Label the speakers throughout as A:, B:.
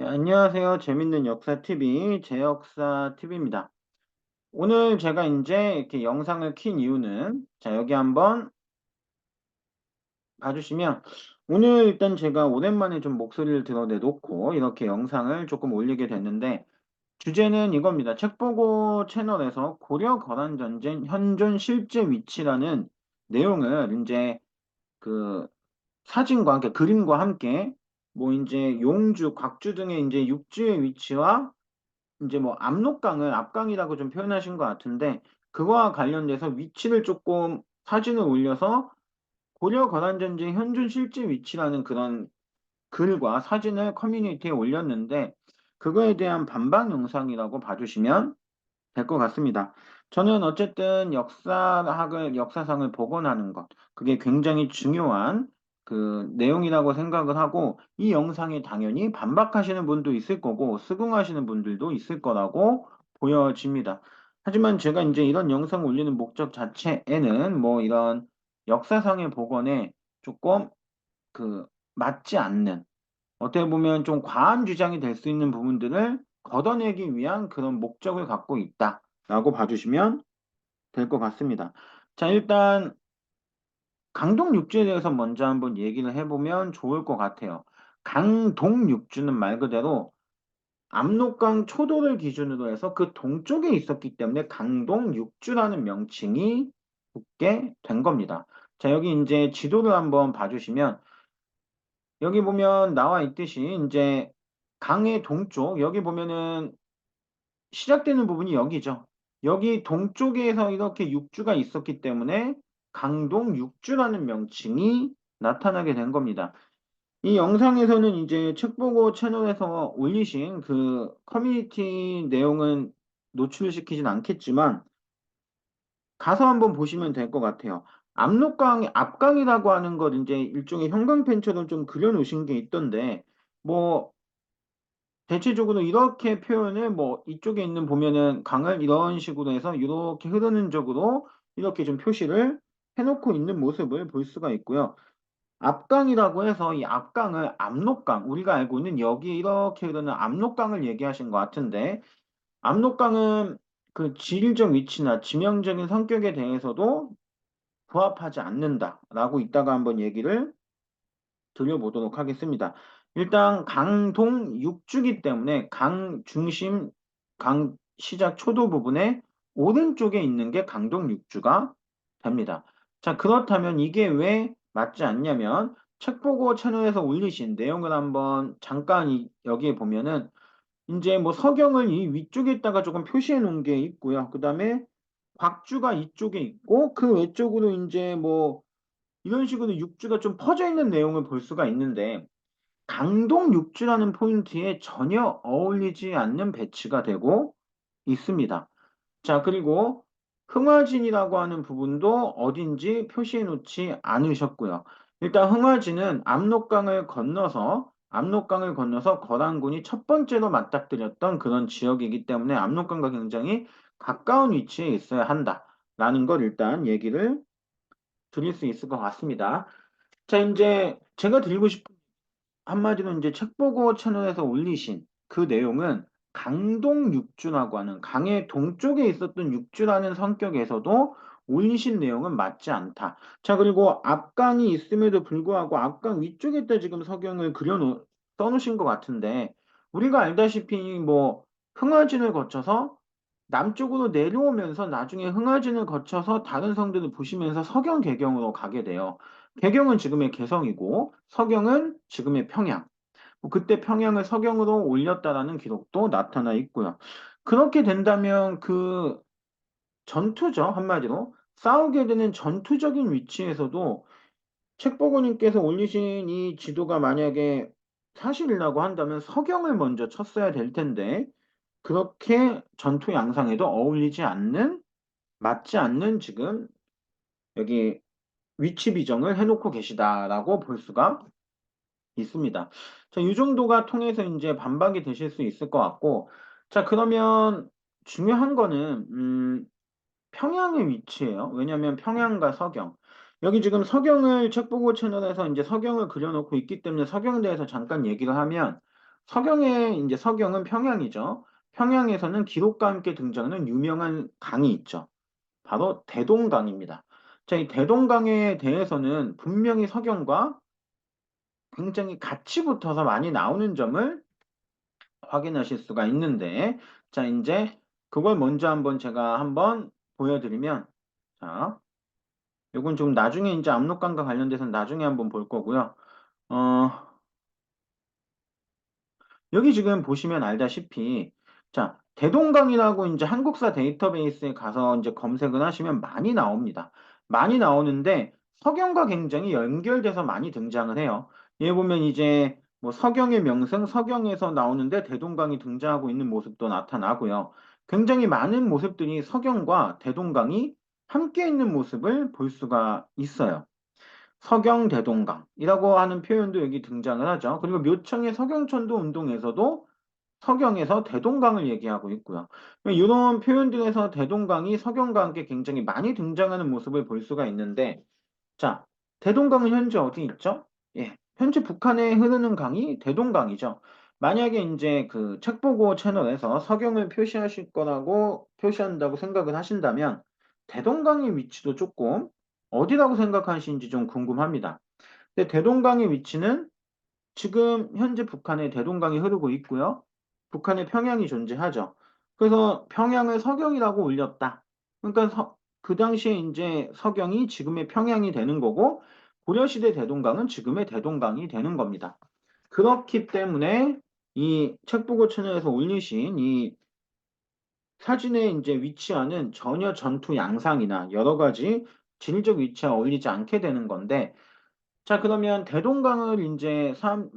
A: 네, 안녕하세요. 재밌는 역사 TV, 제역사 TV입니다. 오늘 제가 이제 이렇게 영상을 킨 이유는, 자, 여기 한번 봐주시면, 오늘 일단 제가 오랜만에 좀 목소리를 드러내놓고, 이렇게 영상을 조금 올리게 됐는데, 주제는 이겁니다. 책보고 채널에서 고려 거란전쟁 현존 실제 위치라는 내용을 이제 그 사진과, 그러니까 그림과 함께, 뭐 이제 용주, 곽주 등의 이제 육지의 위치와 이제 뭐 압록강을 압강이라고 좀 표현하신 것 같은데 그거와 관련돼서 위치를 조금 사진을 올려서 고려 거란전쟁 현존 실제 위치라는 그런 글과 사진을 커뮤니티에 올렸는데 그거에 대한 반박 영상이라고 봐주시면 될 것 같습니다. 저는 어쨌든 역사상을 복원하는 것, 그게 굉장히 중요한 그 내용이라고 생각을 하고, 이 영상에 당연히 반박하시는 분도 있을 거고, 수긍하시는 분들도 있을 거라고 보여집니다. 하지만 제가 이제 이런 영상 올리는 목적 자체에는 뭐 이런 역사상의 복원에 조금 그 맞지 않는, 어떻게 보면 좀 과한 주장이 될 수 있는 부분들을 걷어내기 위한 그런 목적을 갖고 있다라고 봐주시면 될 것 같습니다. 자, 일단 강동육주에 대해서 먼저 한번 얘기를 해보면 좋을 것 같아요. 강동육주는 말 그대로 압록강 초도를 기준으로 해서 그 동쪽에 있었기 때문에 강동육주라는 명칭이 붙게 된 겁니다. 자, 여기 이제 지도를 한번 봐주시면 여기 보면 나와 있듯이 이제 강의 동쪽, 여기 보면은 시작되는 부분이 여기죠. 여기 동쪽에서 이렇게 육주가 있었기 때문에 강동 육주라는 명칭이 나타나게 된 겁니다. 이 영상에서는 이제 책보고 채널에서 올리신 그 커뮤니티 내용은 노출시키진 않겠지만 가서 한번 보시면 될 것 같아요. 압록강, 압강이라고 하는 것 이제 일종의 형광펜처럼 좀 그려놓으신 게 있던데 뭐 대체적으로 이렇게 표현을 뭐 이쪽에 있는 보면은 강을 이런 식으로 해서 이렇게 흐르는 쪽으로 이렇게 좀 표시를 해놓고 있는 모습을 볼 수가 있고요. 압강이라고 해서 이 압강을 압록강, 우리가 알고 있는 여기 이렇게 흐르는 압록강을 얘기하신 것 같은데 압록강은 그 지리적 위치나 지명적인 성격에 대해서도 부합하지 않는다라고 이따가 한번 얘기를 드려보도록 하겠습니다. 일단 강동 육주기 때문에 강 중심, 강 시작 초도 부분에 오른쪽에 있는 게 강동 육주가 됩니다. 자, 그렇다면 이게 왜 맞지 않냐면 책보고 채널에서 올리신 내용을 한번 잠깐 여기에 보면은 이제 뭐 서경을 이 위쪽에다가 조금 표시해 놓은 게 있고요. 그 다음에 곽주가 이쪽에 있고 그 외쪽으로 이제 뭐 이런 식으로 육주가 좀 퍼져 있는 내용을 볼 수가 있는데 강동 육주라는 포인트에 전혀 어울리지 않는 배치가 되고 있습니다. 자, 그리고 흥화진이라고 하는 부분도 어딘지 표시해 놓지 않으셨고요. 일단 흥화진은 압록강을 건너서 거란군이 첫 번째로 맞닥뜨렸던 그런 지역이기 때문에 압록강과 굉장히 가까운 위치에 있어야 한다라는 걸 일단 얘기를 드릴 수 있을 것 같습니다. 자, 이제 제가 드리고 싶은 한마디로 이제 책보고 채널에서 올리신 그 내용은 강동 육주라고 하는 강의 동쪽에 있었던 육주라는 성격에서도 올리신 내용은 맞지 않다. 자, 그리고 압강이 있음에도 불구하고 압강 위쪽에다 지금 석영을 써놓으신 것 같은데 우리가 알다시피 뭐 흥화진을 거쳐서 남쪽으로 내려오면서 나중에 흥화진을 거쳐서 다른 성들을 보시면서 서경 개경으로 가게 돼요. 개경은 지금의 개성이고 서경은 지금의 평양. 뭐 그때 평양을 서경으로 올렸다라는 기록도 나타나 있고요. 그렇게 된다면 그 전투죠, 한마디로. 싸우게 되는 전투적인 위치에서도 책보고님께서 올리신 이 지도가 만약에 사실이라고 한다면 서경을 먼저 쳤어야 될 텐데 그렇게 전투 양상에도 어울리지 않는, 맞지 않는 지금 여기 위치 비정을 해놓고 계시다라고 볼 수가 있습니다. 자, 이 정도가 통해서 이제 반박이 되실 수 있을 것 같고, 자, 그러면 중요한 거는, 평양의 위치예요. 왜냐면 평양과 서경. 여기 지금 서경을 책보고 채널에서 이제 서경을 그려놓고 있기 때문에 서경에 대해서 잠깐 얘기를 하면, 서경은 평양이죠. 평양에서는 기록과 함께 등장하는 유명한 강이 있죠. 바로 대동강입니다. 자, 이 대동강에 대해서는 분명히 서경과 굉장히 같이 붙어서 많이 나오는 점을 확인하실 수가 있는데, 자, 이제 그걸 먼저 제가 한번 보여드리면, 자, 요건 좀 나중에 이제 압록강과 관련돼서 나중에 한번 볼 거고요. 어, 여기 지금 보시면 알다시피, 자, 대동강이라고 이제 한국사 데이터베이스에 가서 이제 검색을 하시면 많이 나옵니다. 많이 나오는데 서경과 굉장히 연결돼서 많이 등장을 해요. 여기 보면 이제 뭐 서경의 명승, 서경에서 나오는데 대동강이 등장하고 있는 모습도 나타나고요. 굉장히 많은 모습들이 서경과 대동강이 함께 있는 모습을 볼 수가 있어요. 서경대동강이라고 하는 표현도 여기 등장을 하죠. 그리고 묘청의 서경천도 운동에서도 서경에서 대동강을 얘기하고 있고요. 이런 표현들에서 대동강이 서경과 함께 굉장히 많이 등장하는 모습을 볼 수가 있는데, 자, 대동강은 현재 어디 있죠? 예, 현재 북한에 흐르는 강이 대동강이죠. 만약에 이제 그 책보고 채널에서 서경을 표시하실 거라고 표시한다고 생각을 하신다면 대동강의 위치도 조금 어디라고 생각하시는지 좀 궁금합니다. 근데 대동강의 위치는 지금 현재 북한에 대동강이 흐르고 있고요. 북한에 평양이 존재하죠. 그래서 평양을 서경이라고 올렸다. 그러니까 그 당시에 이제 서경이 지금의 평양이 되는 거고 고려시대 대동강은 지금의 대동강이 되는 겁니다. 그렇기 때문에 이 책보고 채널에서 올리신 이 사진에 이제 위치하는 전혀 전투 양상이나 여러 가지 지리적 위치와 어울리지 않게 되는 건데 자, 그러면 대동강을 이제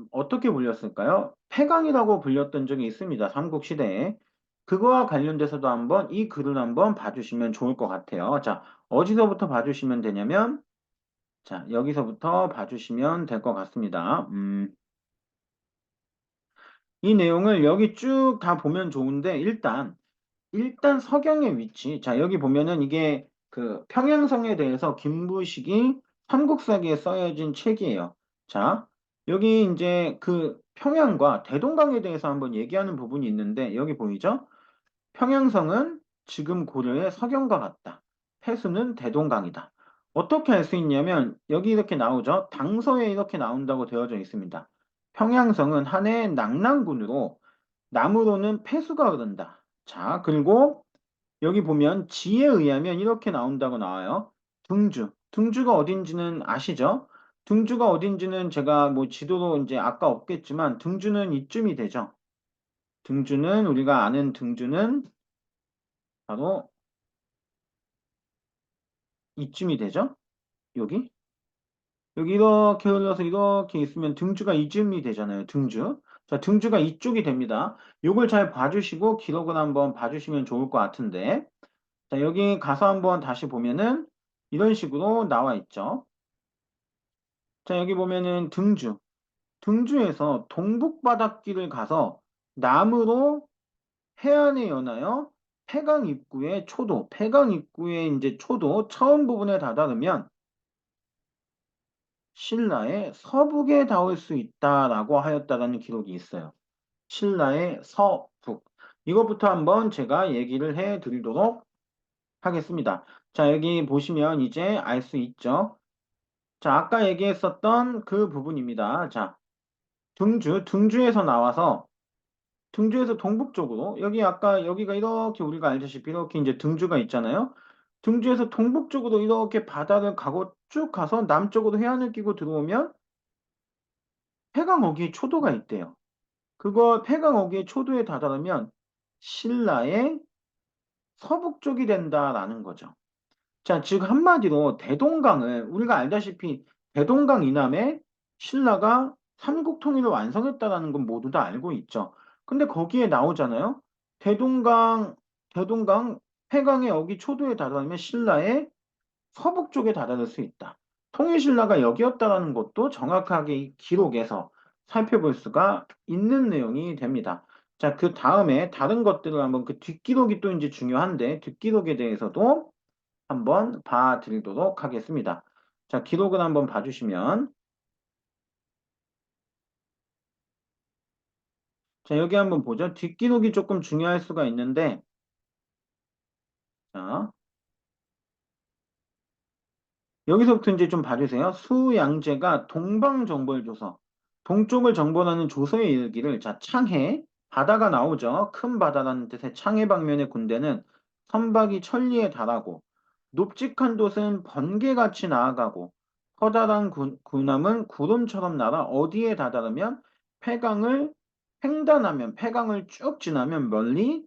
A: 어떻게 불렸을까요? 폐강이라고 불렸던 적이 있습니다. 삼국시대에. 그거와 관련돼서도 한번 이 글을 한번 봐주시면 좋을 것 같아요. 자, 어디서부터 봐주시면 되냐면, 자, 여기서부터 봐주시면 될 것 같습니다. 이 내용을 여기 쭉 다 보면 좋은데, 일단 서경의 위치. 자, 여기 보면은 이게 그 평양성에 대해서 김부식이 삼국사기에 써여진 책이에요. 자, 여기 이제 그 평양과 대동강에 대해서 한번 얘기하는 부분이 있는데 여기 보이죠? 평양성은 지금 고려의 서경과 같다. 폐수는 대동강이다. 어떻게 알 수 있냐면 여기 이렇게 나오죠? 당서에 이렇게 나온다고 되어져 있습니다. 평양성은 한해 낙랑군으로 남으로는 폐수가 흐른다. 자, 그리고 여기 보면 지에 의하면 이렇게 나온다고 나와요. 등주. 등주가 어딘지는 아시죠? 등주가 어딘지는 제가 뭐 지도로 이제 아까 없겠지만 등주는 이쯤이 되죠. 등주는 우리가 아는 등주는 바로 이쯤이 되죠. 여기. 여기 이렇게 흘러서 이렇게 있으면 등주가 이쯤이 되잖아요. 등주. 자, 등주가 이쪽이 됩니다. 요걸 잘 봐주시고 기록을 한번 봐주시면 좋을 것 같은데. 자, 여기 가서 한번 다시 보면은 이런 식으로 나와 있죠. 자, 여기 보면은 등주. 등주에서 동북바닷길을 가서 남으로 해안에 연하여 폐강 입구의 초도, 폐강 입구의 이제 초도 처음 부분에 다다르면 신라의 서북에 닿을 수 있다라고 하였다라는 기록이 있어요. 신라의 서북. 이것부터 한번 제가 얘기를 해 드리도록 하겠습니다. 자, 여기 보시면 이제 알 수 있죠. 자, 아까 얘기했었던 그 부분입니다. 자, 등주에서 나와서 등주에서 동북쪽으로 여기 아까 여기가 이렇게 우리가 알다시피 이렇게 이제 등주가 있잖아요. 등주에서 동북쪽으로 이렇게 바다를 가고 쭉 가서 남쪽으로 해안을 끼고 들어오면 폐강 어귀의 초도가 있대요. 그거 폐강 어귀의 초도에 다다르면 신라의 서북쪽이 된다라는 거죠. 자, 즉 한마디로 대동강을 우리가 알다시피 대동강 이남에 신라가 삼국 통일을 완성했다라는 건 모두 다 알고 있죠. 근데 거기에 나오잖아요. 대동강 해강의 어기 초도에 달하면 신라의 서북쪽에 다다를 수 있다. 통일신라가 여기였다라는 것도 정확하게 이 기록에서 살펴볼 수가 있는 내용이 됩니다. 자, 그 다음에 다른 것들을 한번 그 뒷기록이 또 이제 중요한데 뒷기록에 대해서도 한번 봐드리도록 하겠습니다. 자, 기록을 한번 봐주시면 자, 여기 한번 보죠. 뒷기록이 조금 중요할 수가 있는데, 자, 여기서부터 이제 좀 봐주세요. 수양제가 동방정벌 조서, 동쪽을 정벌하는 조서에 이르기를, 자, 창해, 바다가 나오죠. 큰 바다라는 뜻의 창해 방면의 군대는 선박이 천리에 달하고, 높직한 돛은 번개같이 나아가고, 커다란 군함은 구름처럼 날아 어디에 다다르면 폐강을 횡단하면, 폐강을 쭉 지나면 멀리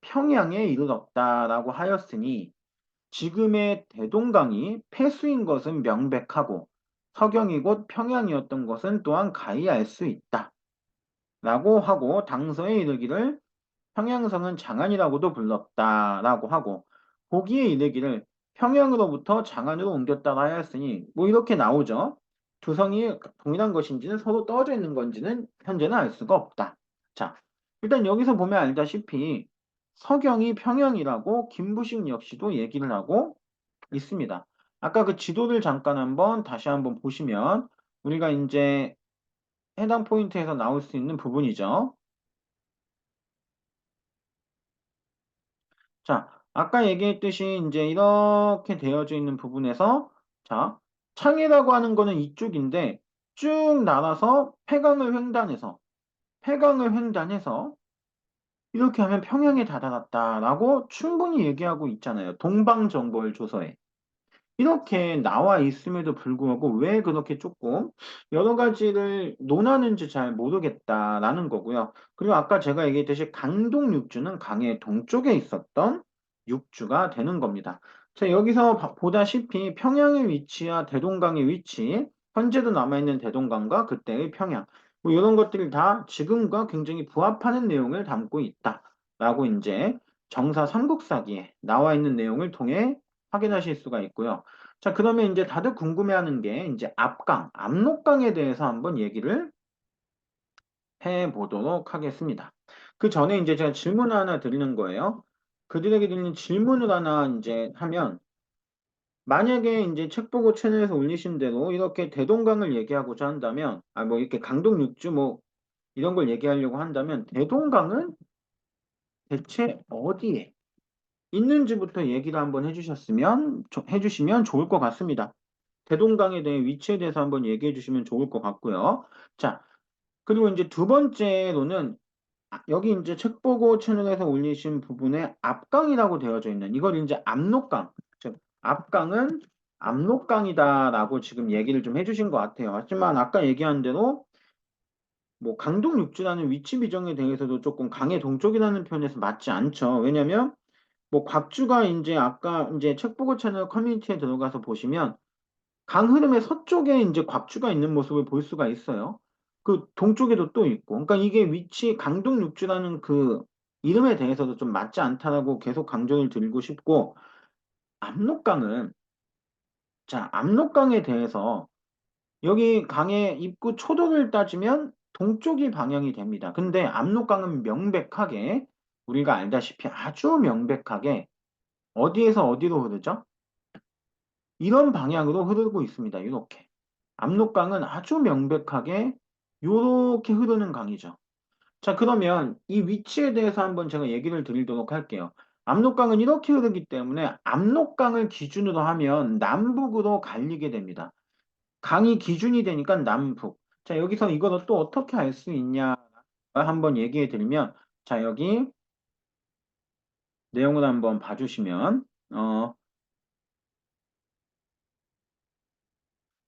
A: 평양에 이르렀다라고 하였으니, 지금의 대동강이 폐수인 것은 명백하고 서경이 곧 평양이었던 것은 또한 가히 알 수 있다. 라고 하고 당서에 이르기를 평양성은 장안이라고도 불렀다라고 하고 거기에 이르기를 평양으로부터 장안으로 옮겼다고 하였으니 뭐 이렇게 나오죠. 두 성이 동일한 것인지는 서로 떨어져 있는 건지는 현재는 알 수가 없다. 자, 일단 여기서 보면 알다시피 서경이 평양이라고 김부식 역시도 얘기를 하고 있습니다. 아까 그 지도를 잠깐 한번 다시 한번 보시면 우리가 이제 해당 포인트에서 나올 수 있는 부분이죠. 자, 아까 얘기했듯이 이제 이렇게 되어져 있는 부분에서 자, 창이라고 하는 거는 이쪽인데 쭉 날아서 폐강을 횡단해서 이렇게 하면 평양에 다다랐다라고 충분히 얘기하고 있잖아요. 동방정벌조서에. 이렇게 나와 있음에도 불구하고 왜 그렇게 조금 여러 가지를 논하는지 잘 모르겠다라는 거고요. 그리고 아까 제가 얘기했듯이 강동 육주는 강의 동쪽에 있었던 육주가 되는 겁니다. 자, 여기서 보다시피 평양의 위치와 대동강의 위치, 현재도 남아있는 대동강과 그때의 평양, 뭐 이런 것들이 다 지금과 굉장히 부합하는 내용을 담고 있다라고 이제 정사 삼국사기에 나와 있는 내용을 통해 확인하실 수가 있고요. 자, 그러면 이제 다들 궁금해하는 게 이제 압록강에 대해서 한번 얘기를 해 보도록 하겠습니다. 그 전에 이제 제가 질문 하나 드리는 거예요. 그들에게 드리는 질문을 하나 이제 하면 만약에 이제 책 보고 채널에서 올리신 대로 이렇게 대동강을 얘기하고자 한다면 뭐 이렇게 강동 육주 뭐 이런 걸 얘기하려고 한다면 대동강은 대체 어디에 있는지부터 얘기를 한번 해주시면 좋을 것 같습니다. 대동강에 대해 위치에 대해서 한번 얘기해 주시면 좋을 것 같고요. 자, 그리고 이제 두 번째로는 여기 이제 책 보고 채널에서 올리신 부분에 압강이라고 되어져 있는 이걸 이제 압록강, 즉 압강은 압록강이다라고 지금 얘기를 좀 해주신 것 같아요. 하지만 아까 얘기한 대로 뭐 강동 육지라는 위치 비정에 대해서도 조금 강의 동쪽이라는 표현에서 맞지 않죠. 왜냐면 뭐 곽주가 이제 아까 이제 책 보고 채널 커뮤니티에 들어가서 보시면 강 흐름의 서쪽에 이제 곽주가 있는 모습을 볼 수가 있어요. 그 동쪽에도 또 있고. 그러니까 이게 위치 강동 육주라는 그 이름에 대해서도 좀 맞지 않다라고 계속 강조를 드리고 싶고 압록강은 자, 압록강에 대해서 여기 강의 입구 초도를 따지면 동쪽이 방향이 됩니다. 근데 압록강은 명백하게 우리가 알다시피 아주 명백하게 어디에서 어디로 흐르죠? 이런 방향으로 흐르고 있습니다. 이렇게. 압록강은 아주 명백하게 이렇게 흐르는 강이죠. 자, 그러면 이 위치에 대해서 한번 제가 얘기를 드리도록 할게요. 압록강은 이렇게 흐르기 때문에 압록강을 기준으로 하면 남북으로 갈리게 됩니다. 강이 기준이 되니까 남북. 자, 여기서 이걸 또 어떻게 알 수 있냐 한번 얘기해 드리면 자, 여기 내용을 한번 봐주시면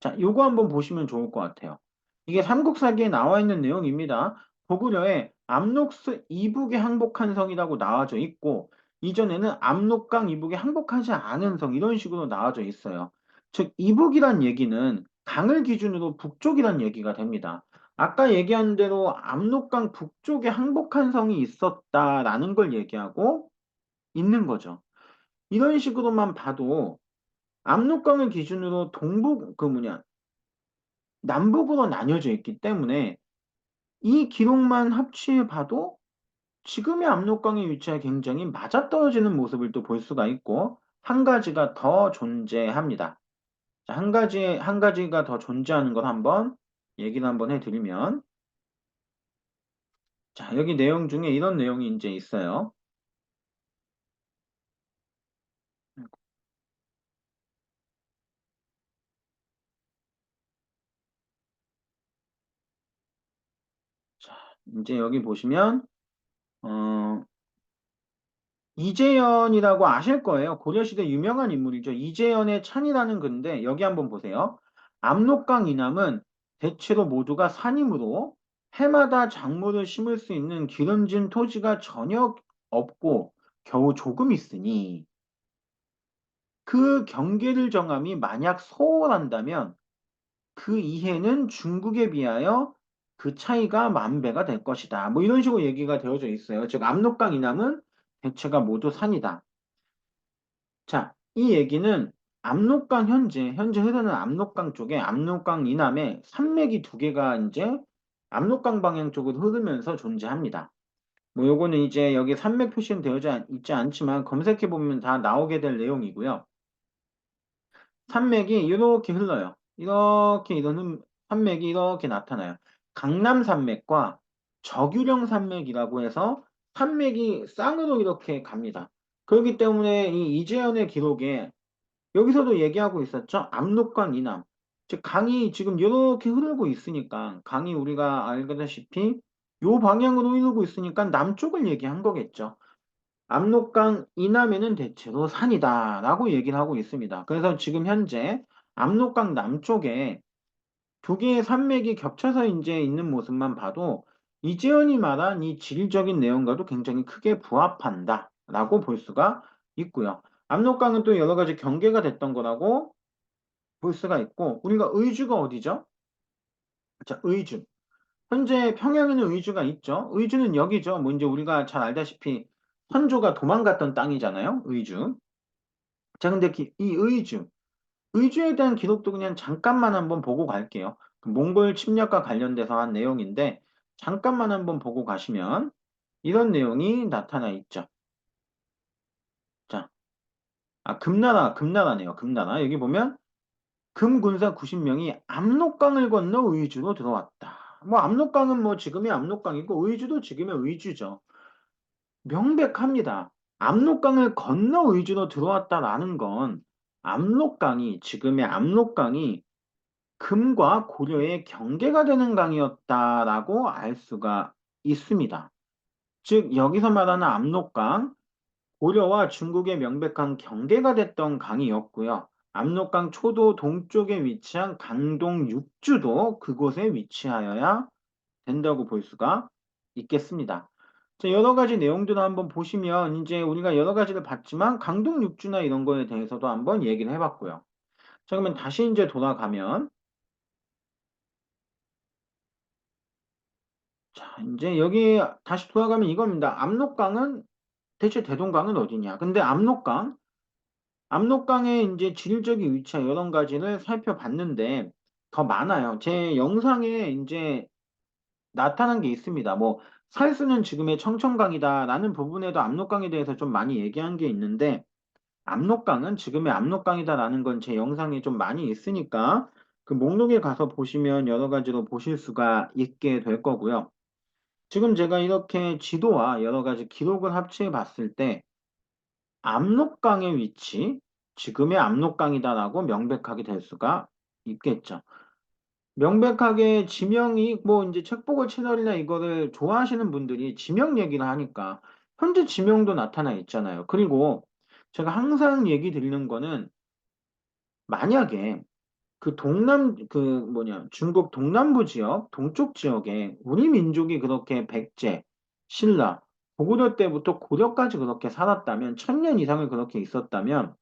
A: 자, 요거 한번 보시면 좋을 것 같아요. 이게 삼국사기에 나와 있는 내용입니다. 고구려에 압록스 이북에 항복한 성이라고 나와져 있고 이전에는 압록강 이북에 항복하지 않은 성 이런 식으로 나와져 있어요. 즉 이북이란 얘기는 강을 기준으로 북쪽이란 얘기가 됩니다. 아까 얘기한 대로 압록강 북쪽에 항복한 성이 있었다라는 걸 얘기하고 있는 거죠. 이런 식으로만 봐도 압록강을 기준으로 동북 그 뭐냐 남북으로 나뉘어져 있기 때문에 이 기록만 합치해 봐도 지금의 압록강의 위치와 굉장히 맞아떨어지는 모습을 또 볼 수가 있고 한 가지가 더 존재합니다. 자, 한 가지가 더 존재하는 걸 한번 얘기를 한번 해드리면 자, 여기 내용 중에 이런 내용이 이제 있어요. 자, 이제 여기 보시면 어, 이재현이라고 아실 거예요. 고려시대 유명한 인물이죠. 이재현의 찬이라는 글인데 여기 한번 보세요. 압록강 이남은 대체로 모두가 산이므로 해마다 작물을 심을 수 있는 기름진 토지가 전혀 없고 겨우 조금 있으니 그 경계를 정함이 만약 소홀한다면 그 이해는 중국에 비하여 그 차이가 만 배가 될 것이다. 뭐 이런 식으로 얘기가 되어져 있어요. 즉 압록강 이남은 대체가 모두 산이다. 자, 이 얘기는 압록강 현재 흐르는 압록강 쪽에 압록강 이남에 산맥이 두 개가 이제 압록강 방향 쪽으로 흐르면서 존재합니다. 뭐 요거는 이제 여기 산맥 표시는 되어져 있지 않지만 검색해 보면 다 나오게 될 내용이고요. 산맥이 이렇게 흘러요. 이렇게 산맥이 이렇게 나타나요. 강남 산맥과 저규령 산맥이라고 해서 산맥이 쌍으로 이렇게 갑니다. 그렇기 때문에 이 이재현의 기록에 여기서도 얘기하고 있었죠. 압록강 이남. 즉 강이 지금 이렇게 흐르고 있으니까 강이 우리가 알다시피 요 방향으로 흐르고 있으니까 남쪽을 얘기한 거겠죠. 압록강 이남에는 대체로 산이다라고 얘기를 하고 있습니다. 그래서 지금 현재 압록강 남쪽에 두 개의 산맥이 겹쳐서 이제 있는 모습만 봐도 이재현이 말한 이 지리적인 내용과도 굉장히 크게 부합한다라고 볼 수가 있고요. 압록강은 또 여러 가지 경계가 됐던 거라고 볼 수가 있고 우리가 의주가 어디죠? 자, 의주. 현재 평양에는 의주가 있죠. 의주는 여기죠. 뭐 이제 우리가 잘 알다시피 선조가 도망갔던 땅이잖아요. 의주. 자, 근데 이 의주에 대한 기록도 그냥 잠깐만 한번 보고 갈게요. 그 몽골 침략과 관련돼서 한 내용인데 잠깐만 한번 보고 가시면 이런 내용이 나타나 있죠. 자, 금나라네요. 금나라. 여기 보면 금군사 90명이 압록강을 건너 의주로 들어왔다. 뭐 압록강은 뭐 지금의 압록강이고 의주도 지금의 의주죠. 명백합니다. 압록강을 건너 의주로 들어왔다라는 건 지금의 압록강이 금과 고려의 경계가 되는 강이었다라고 알 수가 있습니다. 즉 여기서 말하는 압록강, 고려와 중국의 명백한 경계가 됐던 강이었고요. 압록강 초도 동쪽에 위치한 강동 육주도 그곳에 위치하여야 된다고 볼 수가 있겠습니다. 자, 여러 가지 내용들을 한번 보시면 이제 우리가 여러 가지를 봤지만 강동 육주나 이런 거에 대해서도 한번 얘기를 해봤고요. 자, 그러면 다시 이제 돌아가면 자, 이제 여기 다시 돌아가면 이겁니다. 압록강은 대체 대동강은 어디냐? 근데 압록강의 이제 지리적인 위치와 여러 가지를 살펴봤는데 더 많아요. 제 영상에 이제 나타난 게 있습니다. 뭐 살수는 지금의 청천강이다라는 부분에도 압록강에 대해서 좀 많이 얘기한 게 있는데 압록강은 지금의 압록강이다라는 건 제 영상에 좀 많이 있으니까 그 목록에 가서 보시면 여러 가지로 보실 수가 있게 될 거고요. 지금 제가 이렇게 지도와 여러 가지 기록을 합치해 봤을 때 압록강의 위치, 지금의 압록강이다라고 명백하게 될 수가 있겠죠. 명백하게 지명이 뭐 이제 책보고 채널이나 이거를 좋아하시는 분들이 지명 얘기를 하니까 현재 지명도 나타나 있잖아요. 그리고 제가 항상 얘기 드리는 거는 만약에 중국 동남부 지역, 동쪽 지역에 우리 민족이 그렇게 백제, 신라, 고구려 때부터 고려까지 그렇게 살았다면, 1000년 이상을 그렇게 있었다면,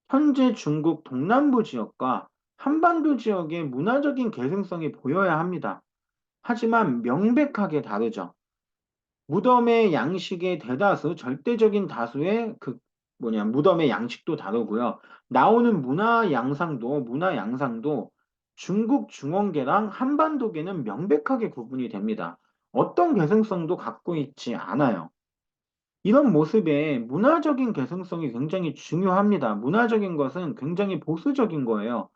A: 현재 중국 동남부 지역과 한반도 지역의 문화적인 계승성이 보여야 합니다. 하지만 명백하게 다르죠. 무덤의 양식의 대다수, 절대적인 다수의 무덤의 양식도 다르고요. 나오는 문화 양상도 중국 중원계랑 한반도계는 명백하게 구분이 됩니다. 어떤 개성성도 갖고 있지 않아요. 이런 모습에 문화적인 개성성이 굉장히 중요합니다. 문화적인 것은 굉장히 보수적인 거예요.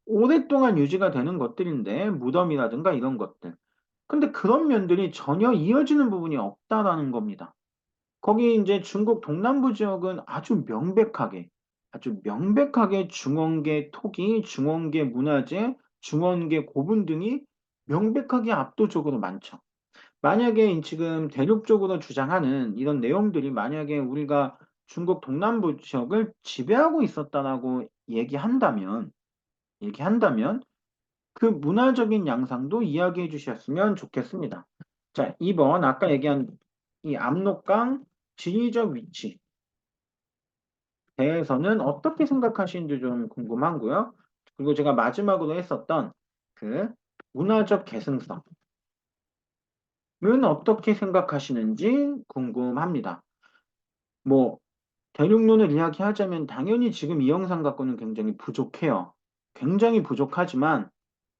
A: 오랫동안 유지가 되는 것들인데, 무덤이라든가 이런 것들. 근데 그런 면들이 전혀 이어지는 부분이 없다라는 겁니다. 거기 인제 중국 동남부 지역은 아주 명백하게 중원계 토기, 중원계 문화재, 중원계 고분 등이 명백하게 압도적으로 많죠. 만약에 지금 대륙적으로 주장하는 이런 내용들이 만약에 우리가 중국 동남부 지역을 지배하고 있었다라고 얘기한다면 그 문화적인 양상도 이야기해 주셨으면 좋겠습니다. 자, 2번 아까 얘기한 이 압록강 지리적 위치 대해서는 어떻게 생각하시는지 좀 궁금하고요. 그리고 제가 마지막으로 했었던 그 문화적 계승성은 어떻게 생각하시는지 궁금합니다. 뭐 대륙론을 이야기하자면 당연히 지금 이 영상 갖고는 굉장히 부족해요. 굉장히 부족하지만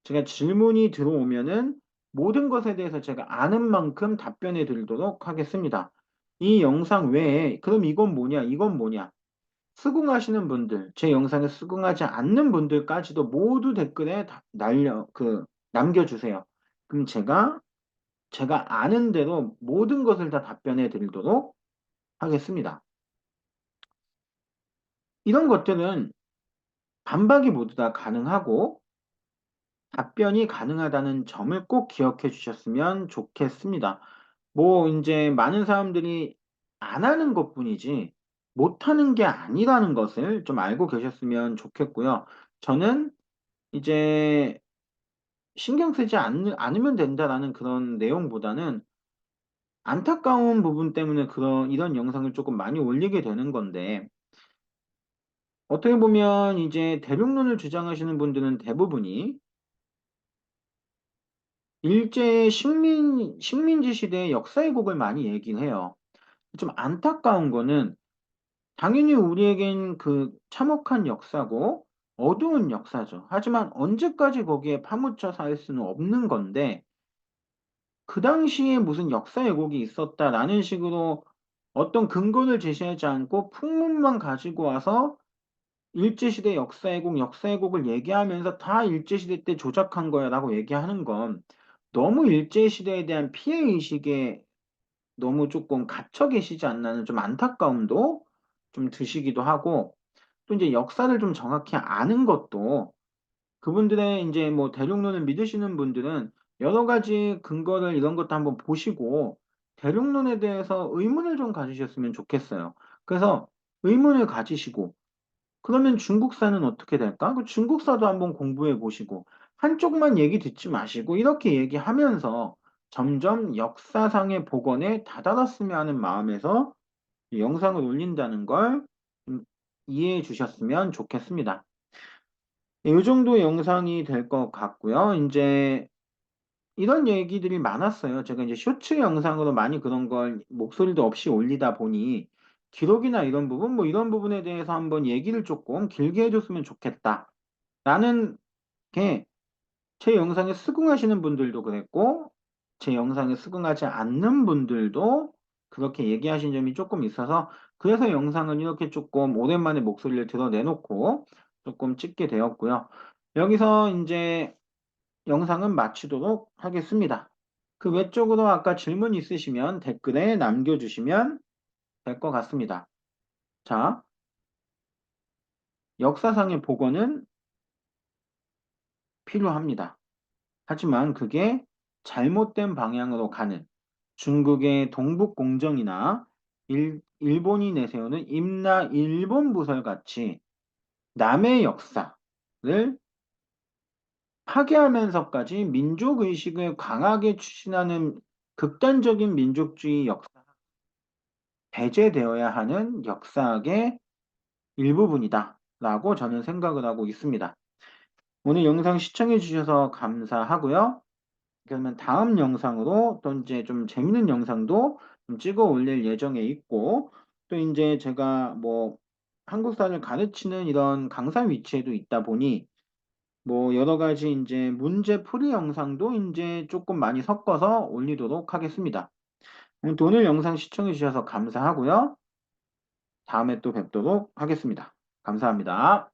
A: 제가 질문이 들어오면은 모든 것에 대해서 제가 아는 만큼 답변해 드리도록 하겠습니다. 이 영상 외에 그럼 이건 뭐냐, 이건 뭐냐 수긍하시는 분들, 제 영상에 수긍하지 않는 분들까지도 모두 댓글에 남겨주세요. 그럼 제가 아는 대로 모든 것을 다 답변해 드리도록 하겠습니다. 이런 것들은 반박이 모두 다 가능하고 답변이 가능하다는 점을 꼭 기억해 주셨으면 좋겠습니다. 뭐 인제 많은 사람들이 안 하는 것뿐이지 못하는 게 아니라는 것을 좀 알고 계셨으면 좋겠고요. 저는 이제 '신경 쓰지 않으면 된다.'라는 그런 내용보다는 안타까운 부분 때문에 이런 영상을 쪼끔 많이 올리게 되는 건데 어떻게 보면 이제 대륙론을 주장하시는 분들은 대부분이 일제 식민지 시대의 역사 왜곡을 많이 얘기를 해요. 좀 안타까운 거는 당연히 우리에겐 그 참혹한 역사고 어두운 역사죠. 하지만 언제까지 거기에 파묻혀 살 수는 없는 건데 그 당시에 무슨 역사 왜곡이 있었다라는 식으로 어떤 근거를 제시하지 않고 풍문만 가지고 와서 일제시대 역사 왜곡을 얘기하면서 "다 일제시대 때 조작한 거야."라고 얘기하는 건 너무 일제시대에 대한 피해 의식에 너무 쪼끔 갇혀 계시지 않나는 좀 안타까움도 좀 드시기도 하고 또 인제 역사를 좀 정확히 아는 것도 그분들의 인제 뭐 대륙론을 믿으시는 분들은 여러 가지 근거를 이런 것도 한번 보시고 대륙론에 대해서 의문을 좀 가지셨으면 좋겠어요. 그래서 의문을 가지시고 '그러면 중국사는 어떻게 될까?' 그 중국사도 한번 공부해 보시고 한쪽만 얘기 듣지 마시고 이렇게 얘기하면서 점점 역사상의 복원에 다다랐으면 하는 마음에서 이 영상을 올린다는 걸 이해해 주셨으면 좋겠습니다. 네, 요 정도 영상이 될 것 같고요. 인제 이런 얘기들이 많았어요. 제가 이제 쇼츠 영상으로 많이 그런 걸 목소리도 없이 올리다 보니 기록이나 이런 부분 뭐 "이런 부분에 대해서 한번 얘기를 쪼끔 길게 해 줬으면 좋겠다."라는 게 제 영상에 수긍하시는 분들도 그랬고 제 영상에 수긍하지 않는 분들도 그렇게 얘기하신 점이 쪼끔 있어서 그래서 영상을 이렇게 쪼끔 오랜만에 목소리를 드러내 놓고 쪼끔 찍게 되었고요. 여기서 인제 영상은 마치도록 하겠습니다. 그 외적으로 아까 질문 있으시면 댓글에 남겨 주시면 될 것 같습니다. 자, 역사상의 복원은 필요합니다. 하지만 그게 잘못된 방향으로 가는 중국의 동북공정이나 일본이 내세우는 임나 일본 부설같이 남의 역사를 파괴하면서까지 민족의식을 강하게 추진하는 극단적인 민족주의 역사가 배제되어야 하는 역사학의 일부분이다라고 저는 생각을 하고 있습니다. 오늘 영상 시청해 주셔서 감사하고요. 그러면 다음 영상으로 또 인제 좀 재밌는 영상도 좀 찍어 올릴 예정에 있고 또 인제 제가 뭐 한국사를 가르치는 이런 강사 위치에도 있다 보니 뭐 여러 가지 인제 문제 풀이 영상도 인제 쪼끔 많이 섞어서 올리도록 하겠습니다. 아무튼 오늘 영상 시청해 주셔서 감사하고요. 다음에 또 뵙도록 하겠습니다. 감사합니다.